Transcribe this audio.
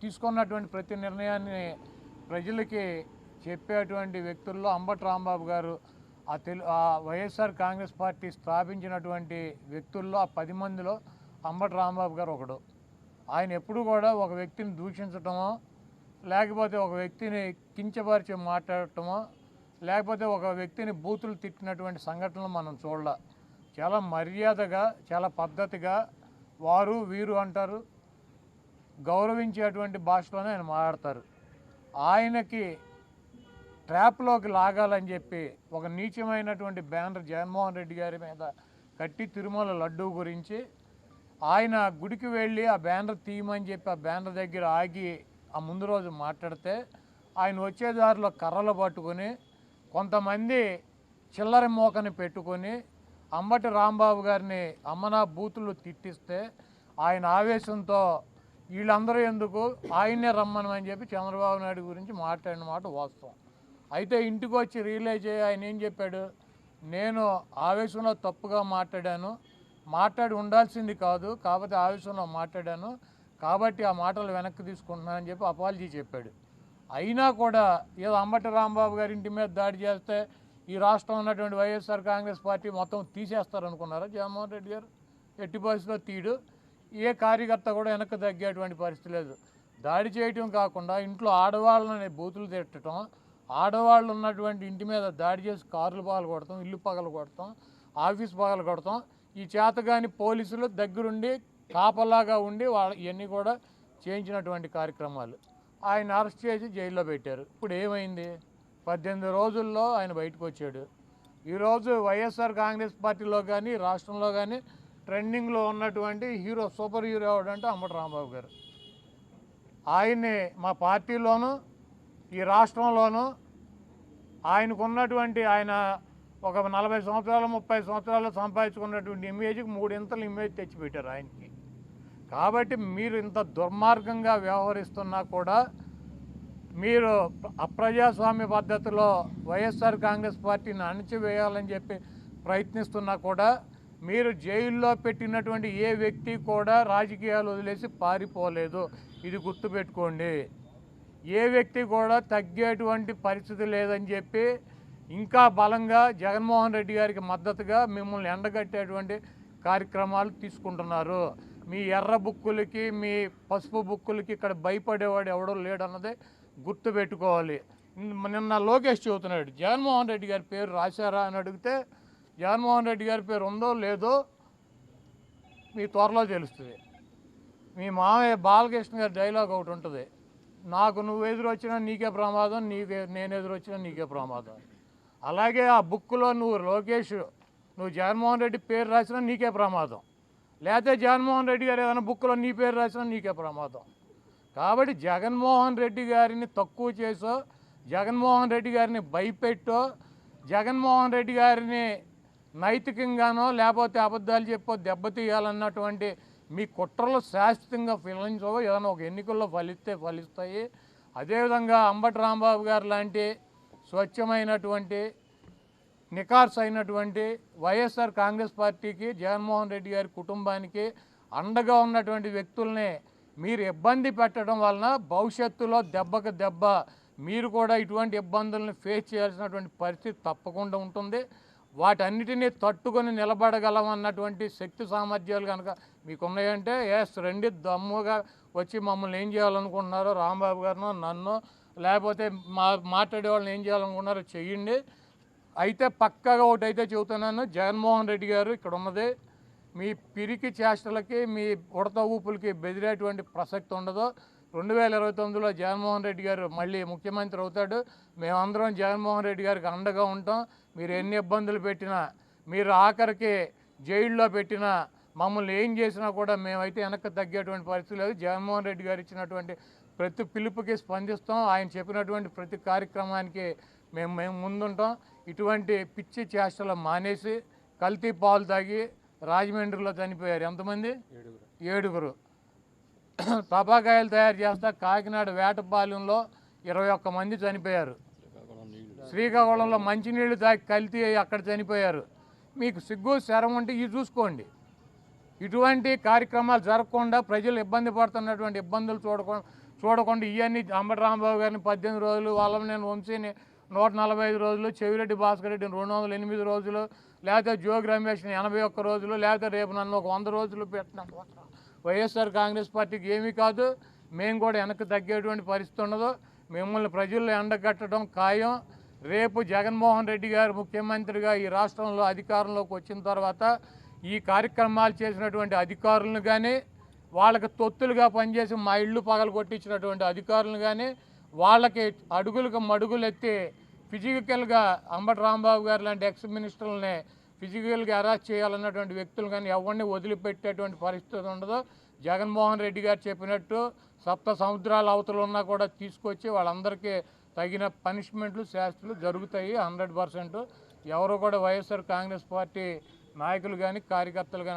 తీసుకున్నటువంటి ప్రతి నిర్ణయాన్ని ప్రజలకి చెప్పేటువంటి వ్యక్తుల్లో అంబటి రాంబాబు గారు ఆ వైఎస్ఆర్ కాంగ్రెస్ పార్టీ స్థాపించినటువంటి వ్యక్తుల్లో ఆ 10 మందిలో అంబటి రాంబాబు గారు ఒకడు. ఆయన ఎప్పుడు కూడా ఒక వ్యక్తిని దూషించటమో, లేకపోతే ఒక వ్యక్తిని కించపరిచి మాట్లాడటమో, లేకపోతే ఒక వ్యక్తిని బూతులు తిట్టినటువంటి సంఘటనలు మనం చూడాల. చాలా మర్యాదగా, చాలా పద్ధతిగా వారు వీరు అంటారు, గౌరవించేటువంటి భాషలోనే ఆయన మాట్లాడతారు. ఆయనకి ట్రాప్లోకి లాగాలని చెప్పి ఒక నీచమైనటువంటి బ్యానర్ జగన్మోహన్ రెడ్డి గారి మీద కట్టి తిరుమల లడ్డూ గురించి ఆయన గుడికి వెళ్ళి ఆ బ్యానర్ తీయమని చెప్పి ఆ బ్యానర్ దగ్గర ఆగి ఆ ముందు రోజు మాట్లాడితే ఆయన వచ్చే దారిలో కర్రలు పట్టుకొని కొంతమంది చిల్లర మోకని పెట్టుకొని అంబటి రాంబాబు గారిని అమ్మనా బూతులు తిట్టిస్తే ఆయన ఆవేశంతో వీళ్ళందరూ ఎందుకు ఆయన్నే రమ్మనమని చెప్పి చంద్రబాబు నాయుడు గురించి మాట్లాడిన మాట వాస్తవం. అయితే ఇంటికి వచ్చి రియలైజ్ అయ్యి ఆయన ఏం చెప్పాడు, నేను ఆవేశంలో తప్పుగా మాట్లాడి ఉండాల్సింది కాదు, కాబట్టి ఆవేశంలో మాట్లాడాను, కాబట్టి ఆ మాటలు వెనక్కి తీసుకుంటున్నానని చెప్పి అపాలజీ చెప్పాడు. అయినా కూడా ఏదో అంబటి రాంబాబు గారి ఇంటి మీద దాడి చేస్తే ఈ రాష్ట్రంలో ఉన్నటువంటి వైఎస్ఆర్ కాంగ్రెస్ పార్టీ మొత్తం తీసేస్తారనుకున్నారా జగన్మోహన్ రెడ్డి గారు? ఎట్టి పరిస్థితిలో తీయడు. ఏ కార్యకర్త కూడా వెనక్కి తగ్గేటువంటి పరిస్థితి లేదు. దాడి చేయటం కాకుండా ఇంట్లో ఆడవాళ్ళని బూతులు తిట్టడం, ఆడవాళ్ళు ఉన్నటువంటి ఇంటి మీద దాడి చేసి కార్లు పగలు కొడతాం, ఇల్లు పగలు కొడతాం, ఆఫీస్ పగలు కొడతాం. ఈ చేతగాని పోలీసులు దగ్గరుండి కాపలాగా ఉండి ఇవన్నీ కూడా చేయించినటువంటి కార్యక్రమాలు. ఆయన అరెస్ట్ చేసి జైల్లో పెట్టారు. ఇప్పుడు ఏమైంది? 18 రోజుల్లో ఆయన బయటకు వచ్చాడు. ఈరోజు వైఎస్ఆర్ కాంగ్రెస్ పార్టీలో కానీ రాష్ట్రంలో కానీ ట్రెండింగ్లో ఉన్నటువంటి సూపర్ హీరో ఎవడంటే అంబటి రాంబాబు గారు. ఆయన్ని మా పార్టీలోనూ ఈ రాష్ట్రంలోనూ ఆయనకున్నటువంటి ఆయన ఒక 40 సంవత్సరాలు 30 సంవత్సరాలు సంపాదించుకున్నటువంటి ఇమేజ్కి 3 ఇంతలు ఇమేజ్ తెచ్చిపెట్టారు ఆయనకి. కాబట్టి మీరు ఇంత దుర్మార్గంగా వ్యవహరిస్తున్నా కూడా, మీరు అప్రజాస్వామ్య పద్ధతిలో వైఎస్ఆర్ కాంగ్రెస్ పార్టీని అణచివేయాలని చెప్పి ప్రయత్నిస్తున్నా కూడా, మీరు జైల్లో పెట్టినటువంటి ఏ వ్యక్తి కూడా రాజకీయాలు వదిలేసి పారిపోలేదు. ఇది గుర్తుపెట్టుకోండి. ఏ వ్యక్తి కూడా తగ్గేటువంటి పరిస్థితి లేదని చెప్పి ఇంకా బలంగా జగన్మోహన్ రెడ్డి గారికి మద్దతుగా మిమ్మల్ని ఎండగట్టేటువంటి కార్యక్రమాలు తీసుకుంటున్నారు. మీ ఎర్ర బుక్కులకి, మీ పసుపు బుక్కులకి ఇక్కడ భయపడేవాడు ఎవడో లేడన్నదే గుర్తుపెట్టుకోవాలి. నిన్న లోకేష్ చెబుతున్నాడు, జగన్మోహన్ రెడ్డి గారి పేరు రాశారా అని అడిగితే, జగన్మోహన్ రెడ్డి గారి పేరు ఉందో లేదో మీ త్వరలో తెలుస్తుంది. మీ మామయ్య బాలకృష్ణ గారి డైలాగ్ ఒకటి ఉంటుంది, నాకు నువ్వు ఎదురొచ్చినా నీకే ప్రమాదం, నేను ఎదురొచ్చినా నీకే ప్రమాదం. అలాగే ఆ బుక్లో నువ్వు జగన్మోహన్ రెడ్డి పేరు రాసినా నీకే ప్రమాదం, లేకపోతే జగన్మోహన్ రెడ్డి గారు ఏదైనా బుక్లో నీ పేరు రాసినా నీకే ప్రమాదం. కాబట్టి జగన్మోహన్ రెడ్డి గారిని తక్కువ చేసో, జగన్మోహన్ రెడ్డి గారిని భయపెట్టో, జగన్మోహన్ రెడ్డి గారిని నైతికంగానో లేకపోతే అబద్ధాలు చెప్పో దెబ్బతీయాలన్నటువంటి మీ కుట్రలు శాశ్వతంగా ఫలించవు. ఏదైనా ఒక ఎన్నికల్లో ఫలిస్తాయి. అదేవిధంగా అంబటి రాంబాబు గారు లాంటి స్వచ్ఛమైనటువంటి నికార్స్ అయినటువంటి వైఎస్ఆర్ కాంగ్రెస్ పార్టీకి, జగన్మోహన్ రెడ్డి గారి కుటుంబానికి అండగా ఉన్నటువంటి వ్యక్తుల్ని మీరు ఇబ్బంది పెట్టడం వలన భవిష్యత్తులో దెబ్బకు దెబ్బ మీరు కూడా ఇటువంటి ఇబ్బందులను ఫేస్ చేయాల్సినటువంటి పరిస్థితి తప్పకుండా ఉంటుంది. వాటన్నిటినీ తట్టుకొని నిలబడగలమన్నటువంటి శక్తి సామర్థ్యాలు కనుక మీకు ఉన్నాయంటే రండి, దమ్ముగా వచ్చి మమ్మల్ని ఏం చేయాలనుకుంటున్నారో, రాంబాబు గారినో నన్ను లేకపోతే మాట్లాడే వాళ్ళని ఏం చేయాలనుకున్నారో చెయ్యండి. అయితే పక్కగా ఒకటైతే చెబుతున్నాను, జగన్మోహన్ రెడ్డి గారు ఇక్కడ ఉన్నది మీ పిరికి చేష్టలకి, మీ ఉడత ఊపులకి బెదిరేటువంటి ప్రసక్తి ఉండదు. 2029లో జగన్మోహన్ రెడ్డి గారు మళ్ళీ ముఖ్యమంత్రి అవుతాడు. మేమందరం జగన్మోహన్ రెడ్డి గారికి అండగా ఉంటాం. మీరు ఎన్ని ఇబ్బందులు పెట్టినా, మీరు ఆఖరికి జైల్లో పెట్టినా, మమ్మల్ని ఏం చేసినా కూడా మేమైతే వెనక్కి తగ్గేటువంటి పరిస్థితి లేదు. జగన్మోహన్ రెడ్డి గారు ఇచ్చినటువంటి ప్రతి పిలుపుకి స్పందిస్తాం. ఆయన చెప్పినటువంటి ప్రతి కార్యక్రమానికి మేము ముందుంటాం. ఇటువంటి పిచ్చి చేష్టలు మానేసి, కల్తీ పాలు తాగి రాజమండ్రిలో చనిపోయారు ఎంతమంది? 7. టపాకాయలు తయారు చేస్తా కాకినాడ వేటపాలెంలో 21 మంది చనిపోయారు. శ్రీకాకుళంలో మంచినీళ్ళు తాగి కల్తీ అక్కడ చనిపోయారు. మీకు సిగ్గు శరం ఉంటే ఇవి చూసుకోండి. ఇటువంటి కార్యక్రమాలు జరగకుండా, ప్రజలు ఇబ్బంది పడుతున్నటువంటి ఇబ్బందులు చూడకుండా ఇవన్నీ అంబటి రాంబాబు గారిని 18 రోజులు, వల్లభనేని వంశీని 145 రోజులు, చెవిరెడ్డి భాస్కర్ రెడ్డిని 208 రోజులు, లేకపోతే జోగి రమేష్ని 81 రోజులు, లేకపోతే రేపు నన్ను ఒక 100 రోజులు పెట్టినంత మాత్రం వైఎస్ఆర్ కాంగ్రెస్ పార్టీకి ఏమీ కాదు. మేము కూడా వెనక్కి తగ్గేటువంటి పరిస్థితి ఉండదు. మిమ్మల్ని ప్రజల్లో ఎండగట్టడం ఖాయం. రేపు జగన్మోహన్ రెడ్డి గారు ముఖ్యమంత్రిగా ఈ రాష్ట్రంలో అధికారంలోకి వచ్చిన తర్వాత ఈ కార్యక్రమాలు చేసినటువంటి అధికారులను కానీ, వాళ్ళకి తొత్తులుగా పనిచేసి మా ఇళ్ళు పగలు కొట్టించినటువంటి అధికారులను కానీ, వాళ్ళకి అడుగులకు మడుగులు ఎత్తి ఫిజికల్గా అంబటి రాంబాబు గారు లాంటి ఎక్స్ మినిస్టర్లని ఫిజికల్గా అరెస్ట్ చేయాలన్నటువంటి వ్యక్తులు కానీ ఎవరిని వదిలిపెట్టేటువంటి పరిస్థితి ఉండదు. జగన్మోహన్ రెడ్డి గారు చెప్పినట్టు సప్త సముద్రాల అవతలు ఉన్నా కూడా తీసుకొచ్చి వాళ్ళందరికీ తగిన పనిష్మెంట్లు, శాస్త్రులు జరుగుతాయి 100%. ఎవరు కూడా వైఎస్ఆర్ కాంగ్రెస్ పార్టీ నాయకులు కానీ కార్యకర్తలు కానీ